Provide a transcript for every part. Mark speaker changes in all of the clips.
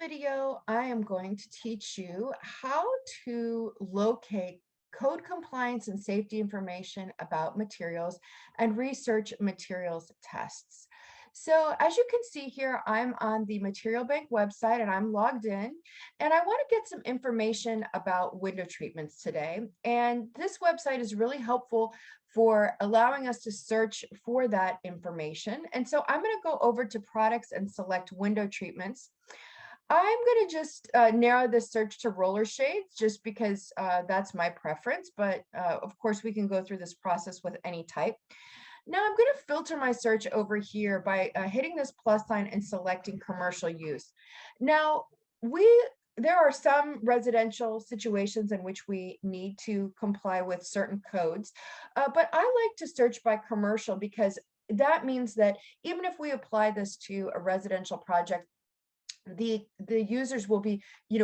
Speaker 1: video, I am going to teach you how to locate code compliance and safety information about materials and research materials tests. So as you can see here, I'm on the Material Bank website and I'm logged in, and I want to get some information about window treatments today. And this website is really helpful for allowing us to search for that information. And so I'm going to go over to products and select window treatments. I'm going to just narrow this search to roller shades just because that's my preference. But of course, we can go through this process with any type. Now I'm going to filter my search over here by hitting this plus sign and selecting commercial use. Now, we there are some residential situations in which we need to comply with certain codes, but I like to search by commercial because that means that even if we apply this to a residential project, the users will be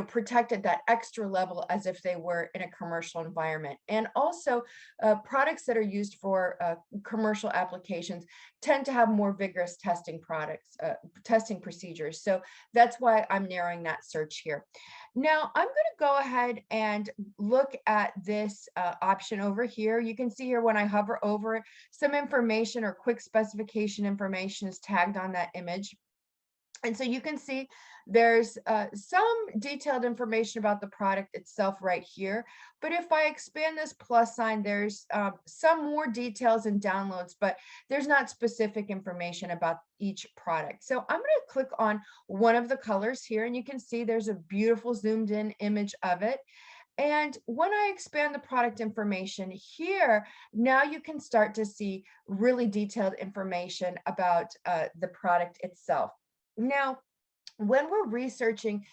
Speaker 1: protected that extra level as if they were in a commercial environment. And also products that are used for commercial applications tend to have more vigorous testing procedures, so that's why I'm narrowing that search here. Now I'm going to go ahead and look at this option over here. You can see here when I hover over it, some information or quick specification information is tagged on that image. And so you can see there's some detailed information about the product itself right here. But if I expand this plus sign, there's some more details and downloads, but there's not specific information about each product. So I'm going to click on one of the colors here, and you can see there's a beautiful zoomed in image of it. And when I expand the product information here, now you can start to see really detailed information about the product itself. Now, when we're researching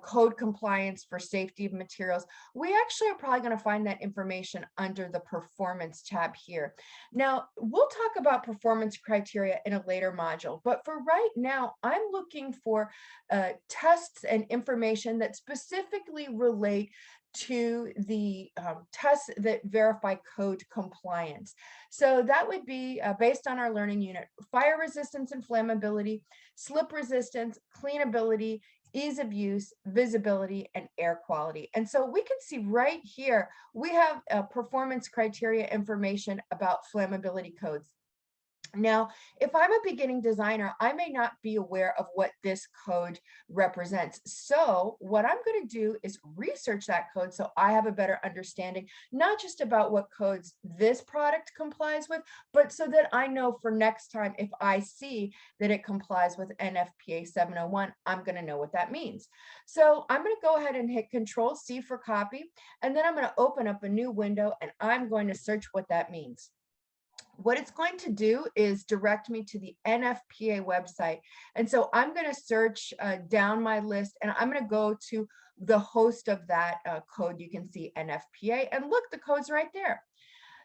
Speaker 1: code compliance for safety of materials, we actually are probably going to find that information under the performance tab here. Now, we'll talk about performance criteria in a later module, but for right now, I'm looking for tests and information that specifically relate to the tests that verify code compliance. So that would be based on our learning unit: fire resistance and flammability, slip resistance, cleanability, ease of use, visibility, and air quality. And so we can see right here, we have performance criteria information about flammability codes. Now, if I'm a beginning designer, I may not be aware of what this code represents. So what I'm going to do is research that code so I have a better understanding, not just about what codes this product complies with, but so that I know for next time, if I see that it complies with NFPA 701, I'm going to know what that means. So I'm going to go ahead and hit Control C for copy, and then I'm going to open up a new window and I'm going to search what that means. What it's going to do is direct me to the NFPA website. And so I'm going to search down my list, and I'm going to go to the host of that code. You can see NFPA, and look, the code's right there.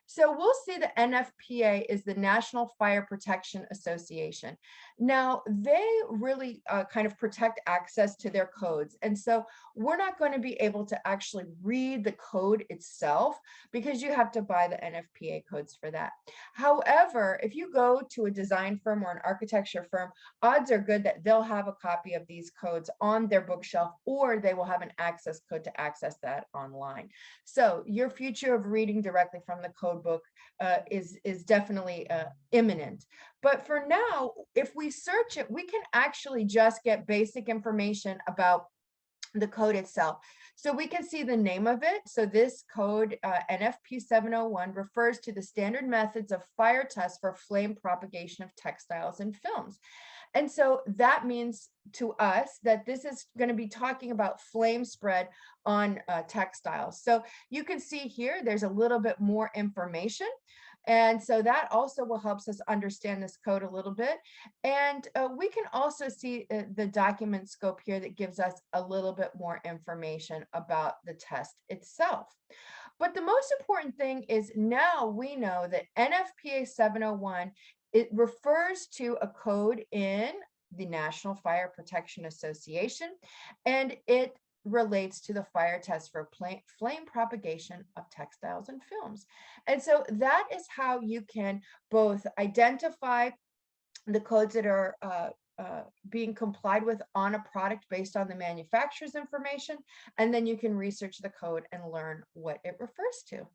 Speaker 1: So we'll see the NFPA is the National Fire Protection Association. Now, they really kind of protect access to their codes. And so we're not going to be able to actually read the code itself because you have to buy the NFPA codes for that. However, if you go to a design firm or an architecture firm, odds are good that they'll have a copy of these codes on their bookshelf, or they will have an access code to access that online. So your future of reading directly from the code book is definitely imminent. But for now, if we search it, we can actually just get basic information about the code itself. So we can see the name of it. So this code, NFP 701, refers to the standard methods of fire tests for flame propagation of textiles and films. And so that means to us that this is going to be talking about flame spread on textiles. So you can see here, there's a little bit more information. And so that also will help us understand this code a little bit. And we can also see the document scope here that gives us a little bit more information about the test itself. But the most important thing is now we know that NFPA 701, it refers to a code in the National Fire Protection Association, and it relates to the fire test for flame propagation of textiles and films. And so that is how you can both identify the codes that are being complied with on a product based on the manufacturer's information, and then you can research the code and learn what it refers to.